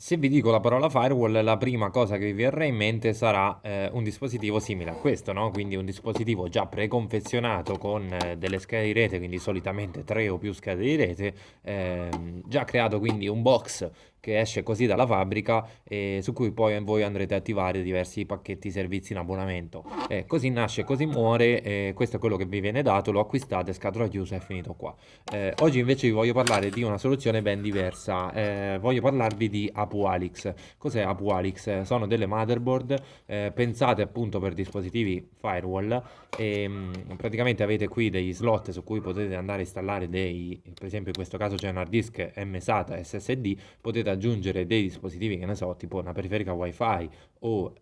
Se vi dico la parola firewall, la prima cosa che vi verrà in mente sarà un dispositivo simile a questo, no? Quindi un dispositivo già preconfezionato con delle schede di rete, quindi solitamente tre o più schede di rete, già creato quindi un box che esce così dalla fabbrica e su cui poi voi andrete a attivare diversi pacchetti servizi in abbonamento. Così nasce, così muore, questo è quello che vi viene dato, lo acquistate, scatola chiusa e finito qua. Oggi invece vi voglio parlare di una soluzione ben diversa. Voglio parlarvi di ApuAlix. Cos'è ApuAlix? Sono delle motherboard pensate appunto per dispositivi firewall e praticamente avete qui degli slot su cui potete andare a installare per esempio in questo caso c'è un hard disk M-SATA SSD, potete aggiungere dei dispositivi che ne so, tipo una periferica WiFi o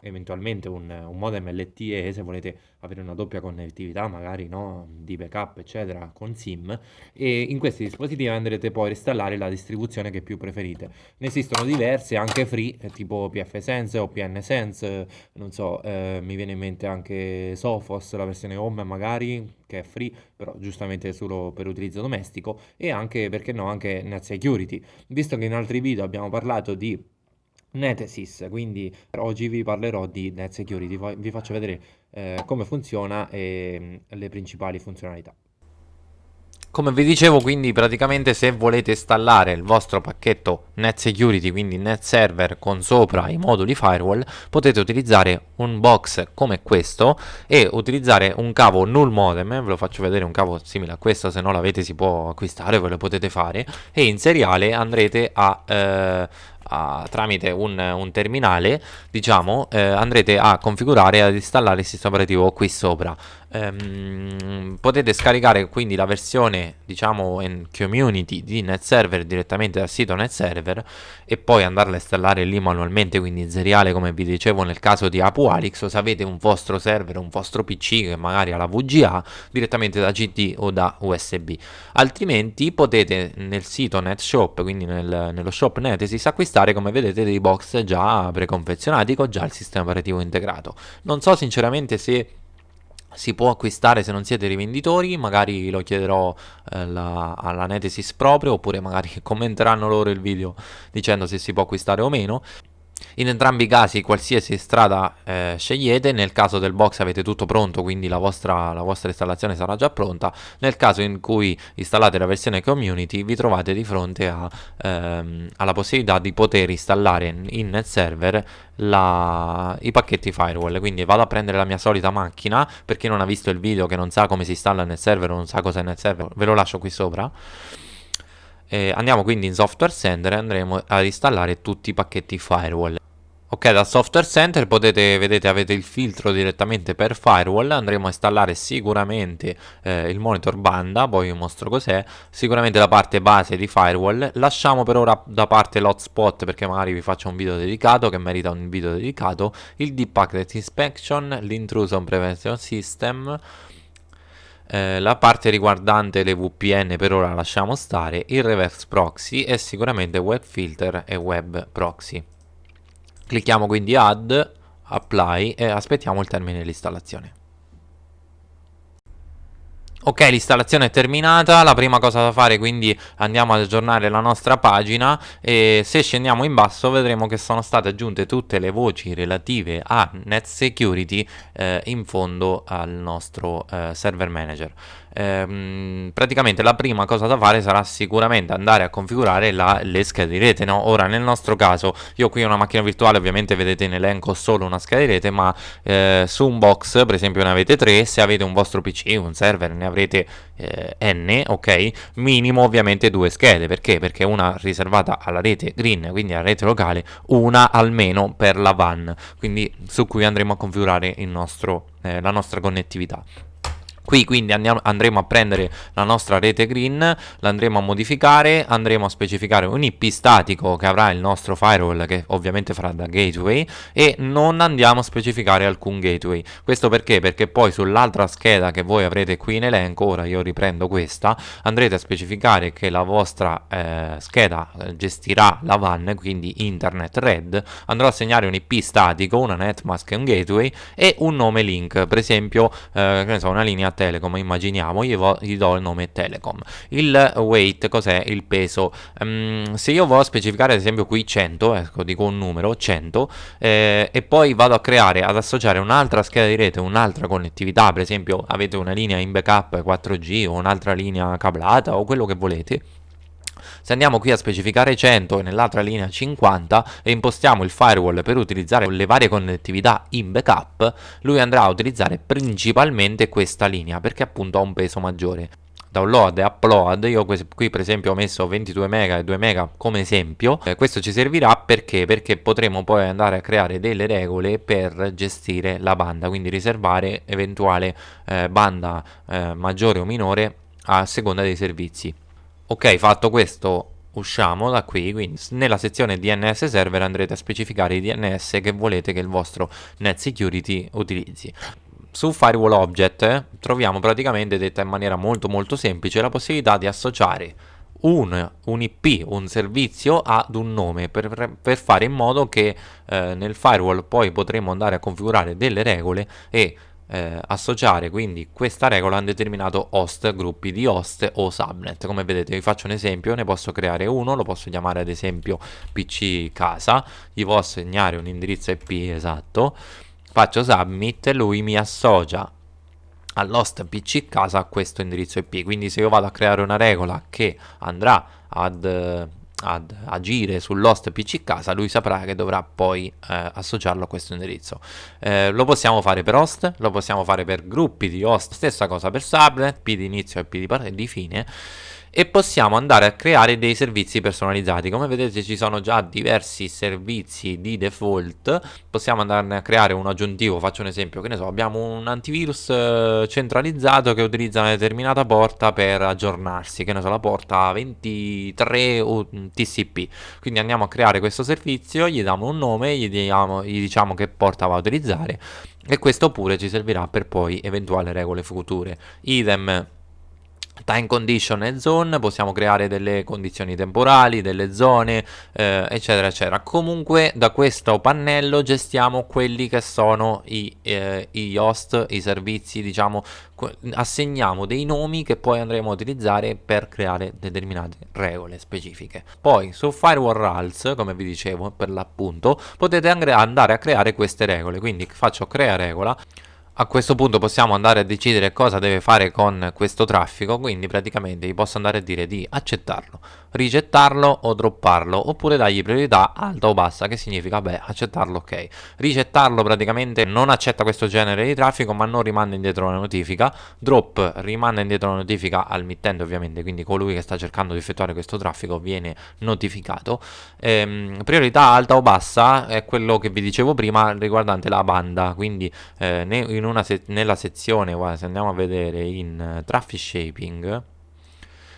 eventualmente un modem LTE se volete avere una doppia connettività magari no, di backup eccetera con SIM e in questi dispositivi andrete poi a installare la distribuzione che più preferite. Ne esistono diverse anche free tipo pfSense o PNSense, non so, mi viene in mente anche Sophos, la versione home magari che è free però giustamente solo per utilizzo domestico e anche perché no anche Net Security. Visto che in altri video abbiamo parlato di Netesis, quindi oggi vi parlerò di Net Security, vi faccio vedere come funziona e le principali funzionalità. Come vi dicevo, quindi praticamente se volete installare il vostro pacchetto Net Security, quindi Net Server con sopra i moduli firewall, potete utilizzare un box come questo e utilizzare un cavo null modem, ve lo faccio vedere un cavo simile a questo, se non l'avete si può acquistare, ve lo potete fare, e in seriale andrete tramite un terminale, diciamo, andrete a configurare e ad installare il sistema operativo qui sopra. Potete scaricare quindi la versione diciamo in community di NetServer direttamente dal sito NetServer e poi andarla a installare lì manualmente, quindi in seriale come vi dicevo nel caso di ApuAlix, o se avete un vostro server, un vostro PC che magari ha la VGA direttamente da CD o da USB. Altrimenti potete nel sito NetShop, quindi nello shop Netesis, acquistare come vedete dei box già preconfezionati con già il sistema operativo integrato. Non so sinceramente se si può acquistare se non siete rivenditori, magari lo chiederò alla Netesis proprio, oppure magari commenteranno loro il video dicendo se si può acquistare o meno. In entrambi i casi, qualsiasi strada scegliete, nel caso del box avete tutto pronto, quindi la vostra installazione sarà già pronta. Nel caso in cui installate la versione community, vi trovate di fronte alla possibilità di poter installare in NetServer i pacchetti firewall. Quindi vado a prendere la mia solita macchina, per chi non ha visto il video, che non sa come si installa NetServer o non sa cosa è NetServer, ve lo lascio qui sopra. Andiamo quindi in Software Center e andremo ad installare tutti i pacchetti firewall. Ok, dal Software Center vedete, avete il filtro direttamente per firewall. Andremo a installare sicuramente il monitor banda, poi vi mostro cos'è. Sicuramente la parte base di firewall. Lasciamo per ora da parte l'hotspot perché magari vi faccio un video dedicato che merita un video dedicato. Il Deep Packet Inspection, l'Intrusion Prevention System. La parte riguardante le VPN per ora lasciamo stare, il reverse proxy e sicuramente web filter e web proxy. Clicchiamo quindi add, apply e aspettiamo il termine dell'installazione. Ok, l'installazione è terminata, la prima cosa da fare quindi andiamo ad aggiornare la nostra pagina e se scendiamo in basso vedremo che sono state aggiunte tutte le voci relative a Net Security in fondo al nostro server manager. Praticamente la prima cosa da fare sarà sicuramente andare a configurare le schede di rete, no? Ora nel nostro caso io qui ho una macchina virtuale, ovviamente vedete in elenco solo una scheda di rete, ma su un box per esempio ne avete 3, se avete un vostro PC, un server ne avrete n, ok? Minimo ovviamente 2 schede, perché? Perché una riservata alla rete green, quindi alla rete locale, una almeno per la WAN, quindi su cui andremo a configurare la nostra connettività. Qui quindi andremo a prendere la nostra rete green, l'andremo a modificare, andremo a specificare un IP statico che avrà il nostro firewall che ovviamente farà da gateway e non andiamo a specificare alcun gateway. Questo perché? Perché poi sull'altra scheda che voi avrete qui in elenco, ora io riprendo questa, andrete a specificare che la vostra scheda gestirà la WAN, quindi Internet Red, andrò a segnare un IP statico, una netmask e un gateway e un nome link, per esempio che ne so, una linea a Telecom, immaginiamo, gli do il nome Telecom. Il weight cos'è? Il peso. Se io voglio specificare ad esempio qui 100, ecco, dico un numero 100, e poi vado a creare, ad associare un'altra scheda di rete, un'altra connettività, per esempio avete una linea in backup 4G o un'altra linea cablata o quello che volete. Se andiamo qui a specificare 100 e nell'altra linea 50 e impostiamo il firewall per utilizzare le varie connettività in backup, lui andrà a utilizzare principalmente questa linea perché appunto ha un peso maggiore. Download e upload, io qui per esempio ho messo 22 mega e 2 mega come esempio. Questo ci servirà perché potremo poi andare a creare delle regole per gestire la banda, quindi riservare eventuale banda maggiore o minore a seconda dei servizi. Ok, fatto questo, usciamo da qui, quindi nella sezione DNS server andrete a specificare i DNS che volete che il vostro Net Security utilizzi. Su Firewall Object troviamo praticamente, detta in maniera molto semplice, la possibilità di associare un IP, un servizio ad un nome per fare in modo che nel firewall poi potremo andare a configurare delle regole e associare quindi questa regola a un determinato host, gruppi di host o subnet. Come vedete vi faccio un esempio, ne posso creare uno, lo posso chiamare ad esempio PC casa, gli posso assegnare un indirizzo IP esatto, faccio submit, lui mi associa all'host PC casa a questo indirizzo IP. Quindi se io vado a creare una regola che andrà ad agire sull'host PC casa, lui saprà che dovrà poi associarlo a questo indirizzo. Lo possiamo fare per host, lo possiamo fare per gruppi di host, stessa cosa per subnet, IP di inizio e IP di fine. E possiamo andare a creare dei servizi personalizzati. Come vedete ci sono già diversi servizi di default, possiamo andarne a creare uno aggiuntivo. Faccio un esempio, che ne so, abbiamo un antivirus centralizzato che utilizza una determinata porta per aggiornarsi, che ne so, la porta 23 TCP. Quindi andiamo a creare questo servizio, gli diamo un nome, gli diciamo che porta va a utilizzare, e questo pure ci servirà per poi eventuali regole future. Idem time condition e zone, possiamo creare delle condizioni temporali, delle zone, eccetera eccetera. Comunque da questo pannello gestiamo quelli che sono i host, i servizi, diciamo, assegniamo dei nomi che poi andremo a utilizzare per creare determinate regole specifiche. Poi su firewall rules, come vi dicevo per l'appunto, potete andare a creare queste regole. Quindi faccio crea regola. A questo punto possiamo andare a decidere cosa deve fare con questo traffico, quindi praticamente gli posso andare a dire di accettarlo, rigettarlo o dropparlo, oppure dargli priorità alta o bassa, che significa, beh, accettarlo ok. Ricettarlo praticamente non accetta questo genere di traffico ma non rimanda indietro la notifica. Drop rimanda indietro la notifica al mittente ovviamente, quindi colui che sta cercando di effettuare questo traffico viene notificato. Priorità alta o bassa è quello che vi dicevo prima riguardante la banda, quindi nella sezione, guarda, se andiamo a vedere in traffic shaping,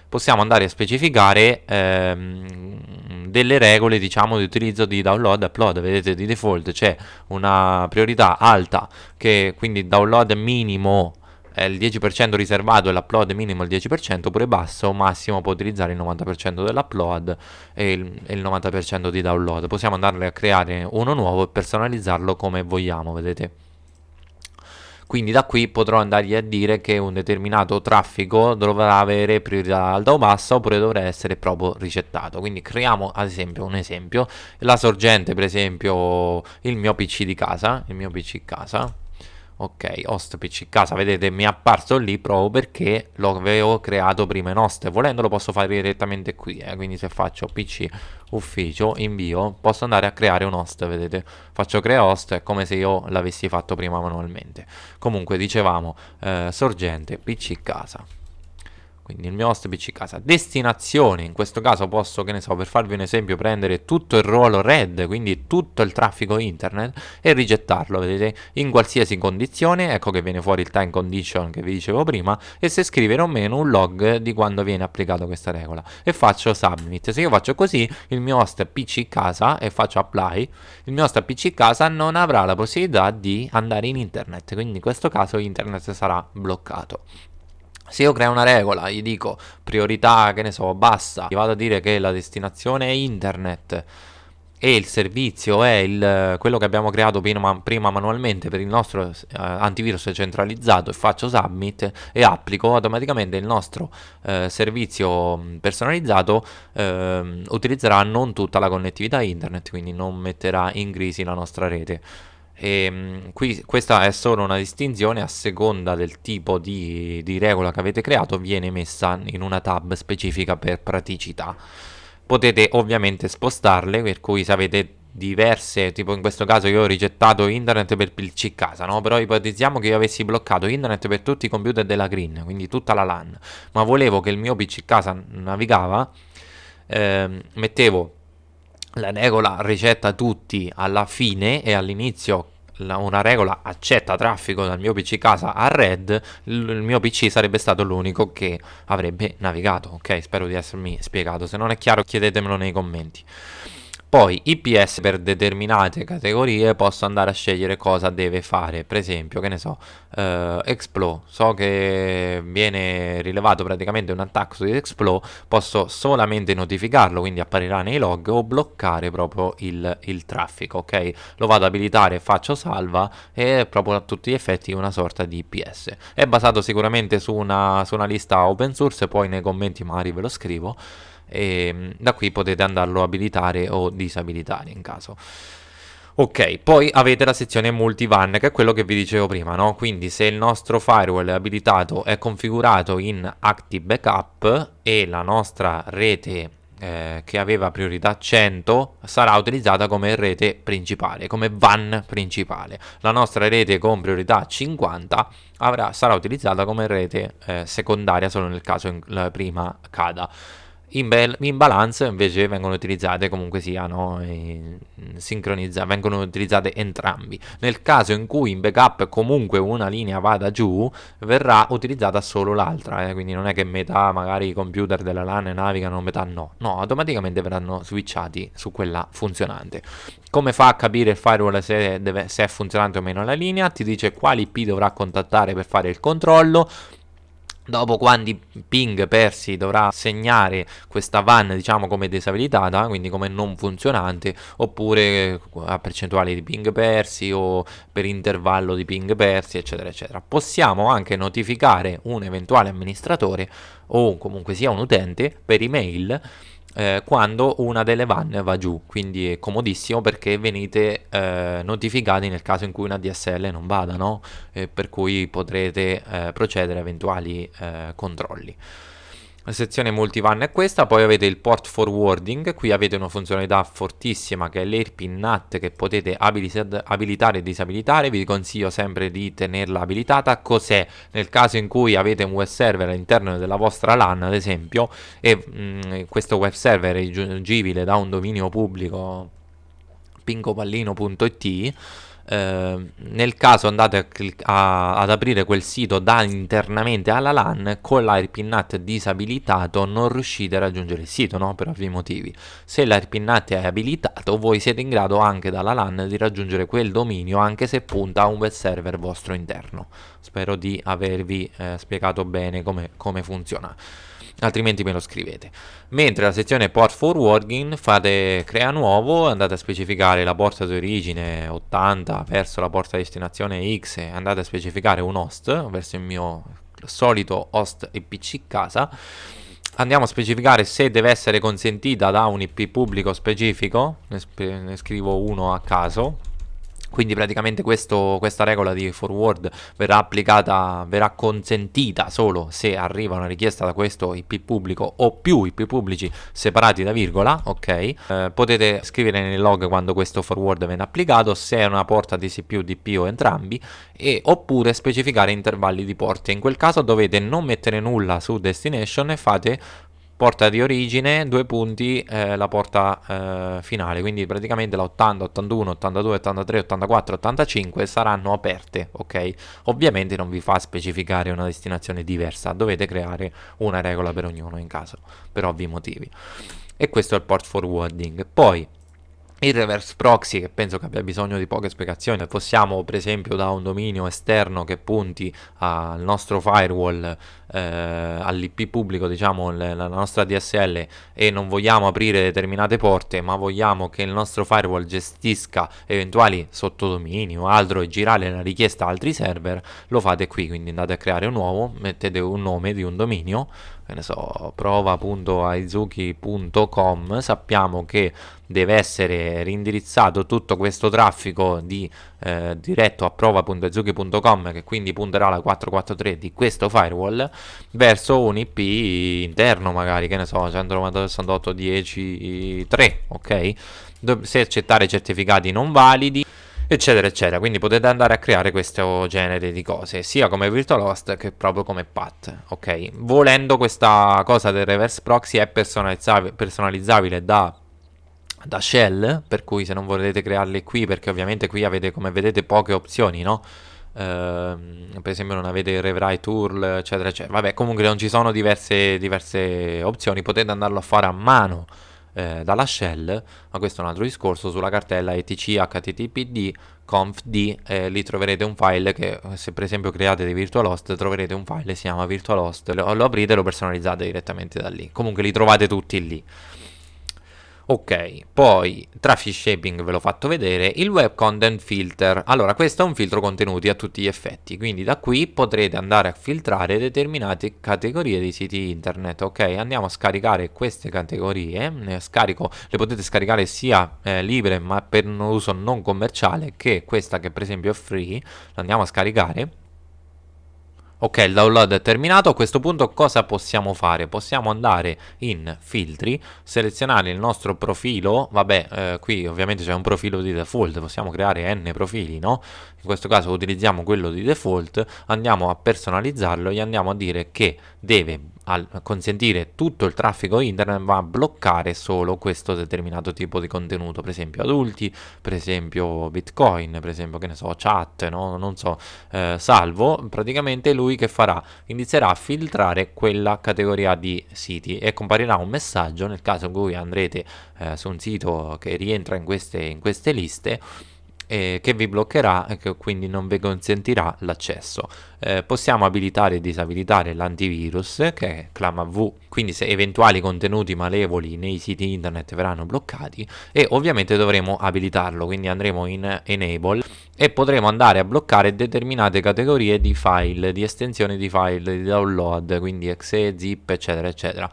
possiamo andare a specificare delle regole, diciamo, di utilizzo di download e upload. Vedete di default c'è una priorità alta, che quindi download minimo è il 10% riservato e l'upload minimo il 10%, oppure basso, massimo può utilizzare il 90% dell'upload e il 90% di download. Possiamo andare a creare uno nuovo e personalizzarlo come vogliamo, vedete. Quindi da qui potrò andargli a dire che un determinato traffico dovrà avere priorità alta o bassa, oppure dovrà essere proprio ricettato. Quindi creiamo ad esempio un esempio, la sorgente per esempio il mio PC di casa, ok, host PC casa, vedete mi è apparso lì proprio perché lo avevo creato prima in host. Volendo lo posso fare direttamente qui, quindi se faccio PC ufficio invio posso andare a creare un host, vedete, faccio crea host, è come se io l'avessi fatto prima manualmente. Comunque dicevamo sorgente PC casa, quindi il mio host PC casa. Destinazione, in questo caso posso, che ne so, per farvi un esempio, prendere tutto il ruolo red, quindi tutto il traffico internet, e rigettarlo, vedete, in qualsiasi condizione. Ecco che viene fuori il time condition che vi dicevo prima, e se scrivere o meno un log di quando viene applicato questa regola, e faccio submit. Se io faccio così, il mio host PC casa, e faccio apply, il mio host PC casa non avrà la possibilità di andare in internet, quindi in questo caso internet sarà bloccato. Se io creo una regola, gli dico priorità, che ne so, bassa, gli vado a dire che la destinazione è internet e il servizio è quello che abbiamo creato prima manualmente per il nostro antivirus centralizzato, e faccio submit e applico, automaticamente il nostro servizio personalizzato utilizzerà non tutta la connettività internet, quindi non metterà in crisi la nostra rete. Questa è solo una distinzione: a seconda del tipo di regola che avete creato, viene messa in una tab specifica per praticità. Potete ovviamente spostarle, per cui se avete diverse, tipo in questo caso io ho rigettato internet per PC casa, no? Però ipotizziamo che io avessi bloccato internet per tutti i computer della Green, quindi tutta la LAN, ma volevo che il mio PC casa navigava, mettevo la regola ricetta tutti alla fine, e all'inizio una regola accetta traffico dal mio PC casa a red, il mio PC sarebbe stato l'unico che avrebbe navigato. Ok, spero di essermi spiegato. Se non è chiaro, chiedetemelo nei commenti. Poi IPS per determinate categorie posso andare a scegliere cosa deve fare. Per esempio, che ne so, Explo, so che viene rilevato praticamente un attacco su Explo, posso solamente notificarlo, quindi apparirà nei log, o bloccare proprio il traffico. Ok, lo vado ad abilitare, faccio salva, e è proprio a tutti gli effetti una sorta di IPS. È basato sicuramente su una lista open source, poi nei commenti magari ve lo scrivo, e da qui potete andarlo a abilitare o disabilitare in caso. Ok, poi avete la sezione multi-WAN, che è quello che vi dicevo prima, no? Quindi se il nostro firewall è abilitato, è configurato in Active Backup, e la nostra rete che aveva priorità 100 sarà utilizzata come rete principale, come WAN principale. La nostra rete con priorità 50 sarà utilizzata come rete secondaria solo nel caso la prima cada. In balance invece vengono utilizzate comunque siano vengono utilizzate entrambi. Nel caso in cui in backup comunque una linea vada giù, verrà utilizzata solo l'altra, quindi non è che metà magari i computer della LAN navigano, metà no, automaticamente verranno switchati su quella funzionante. Come fa a capire il firewall se è funzionante o meno la linea? Ti dice quali IP dovrà contattare per fare il controllo. Dopo, quanti ping persi dovrà segnare questa WAN, diciamo, come disabilitata, quindi come non funzionante, oppure a percentuale di ping persi o per intervallo di ping persi, eccetera eccetera. Possiamo anche notificare un eventuale amministratore o comunque sia un utente per email quando una delle WAN va giù, quindi è comodissimo perché venite notificati nel caso in cui una DSL non vada, no? Per cui potrete procedere a eventuali controlli. La sezione multi-WAN è questa. Poi avete il port forwarding. Qui avete una funzionalità fortissima che è l'AirPin NAT, che potete abilitare e disabilitare. Vi consiglio sempre di tenerla abilitata. Cos'è? Nel caso in cui avete un web server all'interno della vostra LAN, ad esempio, e questo web server è raggiungibile da un dominio pubblico, pincopallino.it, nel caso andate ad aprire quel sito da internamente alla LAN, con l'AirPin NAT disabilitato non riuscite a raggiungere il sito, no? Per ovvi motivi. Se l'AirPin NAT è abilitato, voi siete in grado anche dalla LAN di raggiungere quel dominio, anche se punta a un web server vostro interno. Spero di avervi spiegato bene come funziona, altrimenti me lo scrivete. Mentre la sezione port forwarding, crea nuovo, andate a specificare la porta di origine 80 verso la porta di destinazione X, e andate a specificare un host verso il mio solito host IPC casa. Andiamo a specificare se deve essere consentita da un IP pubblico specifico, ne scrivo uno a caso. Quindi praticamente questa regola di forward verrà consentita solo se arriva una richiesta da questo IP pubblico o più IP pubblici separati da virgola, ok? Potete scrivere nel log quando questo forward viene applicato, se è una porta TCP o DP o entrambi, oppure specificare intervalli di porte. In quel caso dovete non mettere nulla su destination e fate porta di origine, due punti, la porta finale, quindi praticamente la 80, 81, 82, 83, 84, 85 saranno aperte, ok? Ovviamente non vi fa specificare una destinazione diversa, dovete creare una regola per ognuno in caso, per ovvi motivi. E questo è il port forwarding. Poi il reverse proxy, che penso che abbia bisogno di poche spiegazioni. Possiamo, per esempio, da un dominio esterno che punti al nostro firewall all'IP pubblico, diciamo, la nostra DSL, e non vogliamo aprire determinate porte, ma vogliamo che il nostro firewall gestisca eventuali sottodomini o altro e girare la richiesta a altri server, lo fate qui. Quindi andate a creare un nuovo, mettete un nome di un dominio, che ne so, prova.aizuki.com. Sappiamo che deve essere rindirizzato tutto questo traffico diretto a prova.aizuki.com, che quindi punterà alla 443 di questo firewall, verso un IP interno, magari, che ne so, 192.168.10.3, ok? Se accettare certificati non validi, eccetera eccetera. Quindi potete andare a creare questo genere di cose sia come VirtualHost che proprio come PAT, ok? Volendo, questa cosa del reverse proxy è personalizzabile da shell, per cui se non volete crearle qui, perché ovviamente qui avete, come vedete, poche opzioni, no? Per esempio non avete il rewrite URL, eccetera eccetera. Vabbè, comunque non ci sono diverse opzioni, potete andarlo a fare a mano dalla shell, ma questo è un altro discorso. Sulla cartella etc httpd confd lì troverete un file che, se per esempio create dei VirtualHost, troverete un file che si chiama VirtualHost, lo aprite e lo personalizzate direttamente da lì. Comunque li trovate tutti lì. Ok, poi traffic shaping ve l'ho fatto vedere, il web content filter. Allora, questo è un filtro contenuti a tutti gli effetti, quindi da qui potrete andare a filtrare determinate categorie di siti internet. Ok, andiamo a scaricare queste categorie, le potete scaricare sia libere ma per un uso non commerciale, che questa che per esempio è free. Andiamo a scaricare. Ok, il download è terminato. A questo punto cosa possiamo fare? Possiamo andare in filtri, selezionare il nostro profilo. Vabbè, qui ovviamente c'è un profilo di default, possiamo creare n profili, no? In questo caso utilizziamo quello di default, andiamo a personalizzarlo e andiamo a dire che deve consentire tutto il traffico internet, ma bloccare solo questo determinato tipo di contenuto, per esempio adulti, per esempio Bitcoin, per esempio, che ne so, chat, no? Non so, salvo. Praticamente lui che farà? Inizierà a filtrare quella categoria di siti e comparirà un messaggio nel caso in cui andrete su un sito che rientra in queste liste, che vi bloccherà e che quindi non vi consentirà l'accesso. Possiamo abilitare e disabilitare l'antivirus, che è ClamAV, quindi se eventuali contenuti malevoli nei siti internet verranno bloccati, e ovviamente dovremo abilitarlo, quindi andremo in Enable e potremo andare a bloccare determinate categorie di file, di estensioni di file, di download, quindi exe, zip, eccetera eccetera.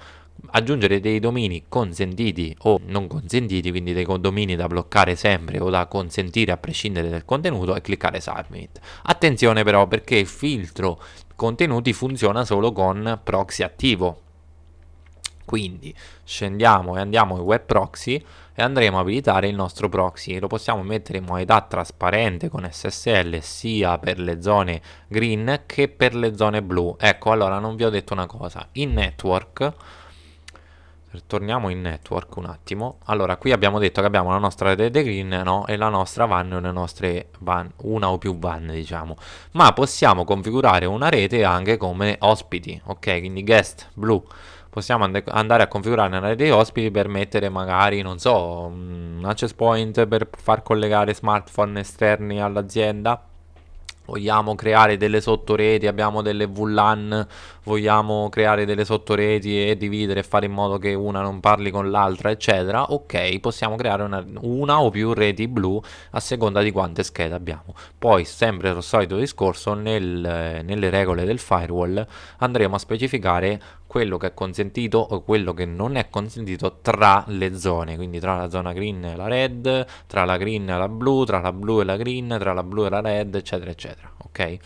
Aggiungere dei domini consentiti o non consentiti, quindi dei domini da bloccare sempre o da consentire a prescindere dal contenuto, e cliccare submit. Attenzione però, perché il filtro contenuti funziona solo con proxy attivo. Quindi scendiamo e andiamo in web proxy e andremo a abilitare il nostro proxy. Lo possiamo mettere in modalità trasparente con SSL sia per le zone green che per le zone blu. Ecco, allora non vi ho detto una cosa. In network, torniamo in network un attimo. Allora, qui abbiamo detto che abbiamo la nostra rete green, no? E la nostra WAN e le nostre WAN, una o più WAN, diciamo. Ma possiamo configurare una rete anche come ospiti, ok? Quindi guest blue. Possiamo andare a configurare una rete ospiti per mettere magari, non so, un access point per far collegare smartphone esterni all'azienda. Vogliamo creare delle sottoreti, abbiamo delle VLAN, vogliamo creare delle sottoreti e dividere e fare in modo che una non parli con l'altra, eccetera. Ok, possiamo creare una o più reti blu a seconda di quante schede abbiamo. Poi, sempre lo solito discorso, nelle regole del firewall andremo a specificare quello che è consentito o quello che non è consentito tra le zone, quindi tra la zona green e la red, tra la green e la blu, tra la blu e la green, tra la blu e la red, eccetera eccetera. Ok,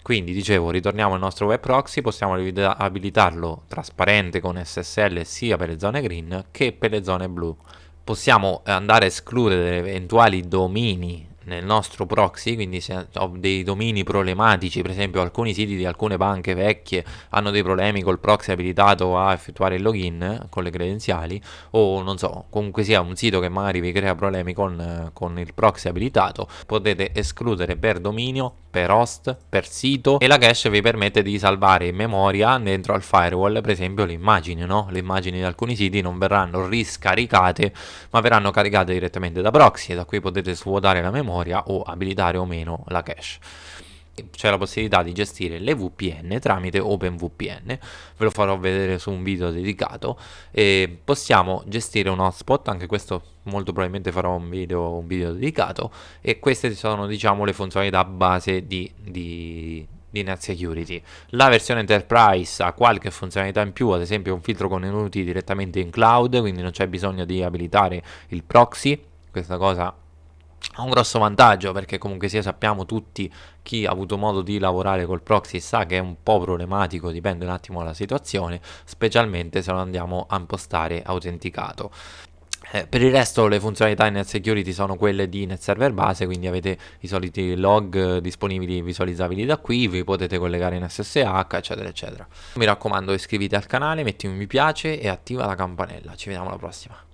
quindi dicevo, ritorniamo al nostro web proxy, possiamo abilitarlo trasparente con SSL sia per le zone green che per le zone blu. Possiamo andare a escludere eventuali domini nel nostro proxy, quindi se ho dei domini problematici, per esempio alcuni siti di alcune banche vecchie hanno dei problemi col proxy abilitato a effettuare il login con le credenziali, o non so, comunque sia un sito che magari vi crea problemi con il proxy abilitato, potete escludere per dominio, per host, per sito, e la cache vi permette di salvare in memoria dentro al firewall, per esempio le immagini, no? Le immagini di alcuni siti non verranno riscaricate ma verranno caricate direttamente da proxy, e da qui potete svuotare la memoria o abilitare o meno la cache. c'è la possibilità di gestire le VPN tramite OpenVPN, ve lo farò vedere su un video dedicato, e possiamo gestire un hotspot, anche questo molto probabilmente farò un video dedicato, e queste sono, diciamo, le funzionalità base di Net Security. La versione Enterprise ha qualche funzionalità in più, ad esempio un filtro contenuti direttamente in cloud, quindi non c'è bisogno di abilitare il proxy. Questa cosa ha un grosso vantaggio, perché comunque sia sappiamo tutti, chi ha avuto modo di lavorare col proxy sa che è un po' problematico, dipende un attimo dalla situazione, specialmente se lo andiamo a impostare autenticato. Per il resto le funzionalità in Net Security sono quelle di Net Server base, quindi avete i soliti log disponibili, visualizzabili da qui, vi potete collegare in SSH, eccetera eccetera. Mi raccomando, iscriviti al canale, metti un mi piace e attiva la campanella. Ci vediamo alla prossima.